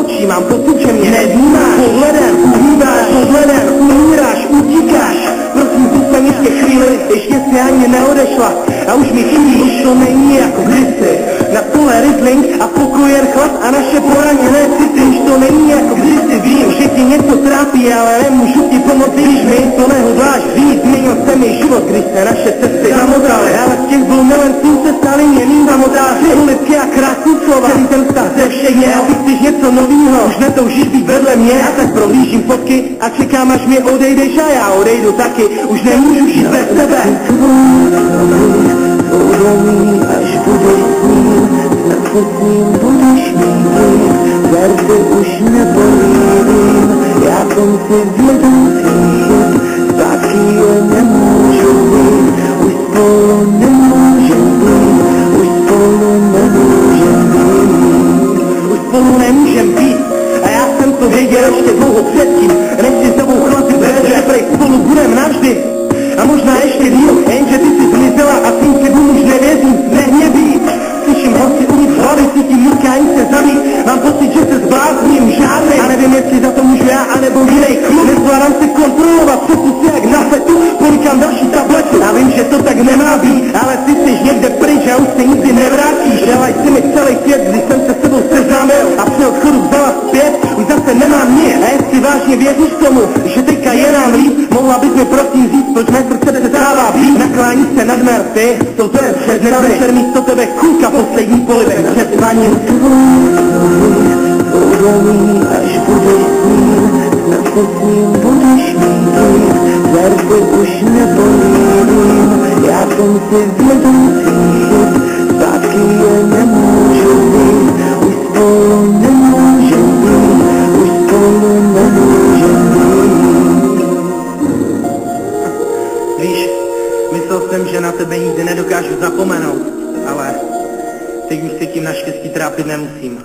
očí, mám pocit, že mě nevnímáš. Pohledem uhýbáš, pohledem umíráš, utíkáš. Prosím, zůstaň ještě chvíli, ještě si ani neodešla. A už mi chybí, už to není jako kdysi. Na stole Riesling a pokoj jen chlad a naše poraněné city. Už to není jako kdysi, vím, že ti něco trápí, ale nemůžu ti pomoci, když mi to nehodláš víc. Změnil se mi život, když se naše cesty zamotaly, ale z těch dvou milenců se stali němý zamotáři. Uličky a krásný slova, celý ten vztah ze všech měl. Ty chceš něco novýho, už netoužíš být vedle mě. A tak prohlížím fotky a čekám, až mi odejdeš a já odejdu taky. Už nemůžu žít bez tebe. Uvědomí, až budeš snít, srdce s ním budeš mít. Verze už nepolívím, já jsem si vědomý, zpátky je nemůžu být, už spolu nemůžem být, už spolu nemůžem být. Už spolu nemůžem být, a já jsem to věděl ještě dlouho předtím, než si s tebou chlapi že prej spolu budem navždy. A možná ještě díl, jenže ty jsi zmizela a svým slibům už nevěřím, nehněví. Slyším hlasy uvnitř hlavy, cítím nutkání se zabít. Mám pocit, že se zblázním žádnej. A nevím, jestli za to můžu já, anebo jinej klub. Nezvládám se kontrolovat, přesu si jak na fetu, polikám další tablety. A vím, že to tak nemá být, ale ty jsi někde pryč a už se nikdy nevrátíš. Dala jsi mi celý svět, když jsem se s tebou seznámil a při odchodu vzala zpět, už zase nemám nic. A jestli vážně věříš tomu, že teďka je nám líp, mohla bys mi prosím říct, proč mé srdce přestává být. Naklání se nad mé rty, to je před dnes večer místo tebe kulka poslední polibek před spaním. Uvědomí, až budeš snít, srdce s ním budeš mít. Verze už nepolívím, já jsem si vědomý, zpátky je nemůžu být, už spolu nemůžem být, už spolu nemůžem být. Víš, myslel jsem, že na tebe nikdy nedokážu zapomenout, ale teď už se tím naštěstí trápit nemusím.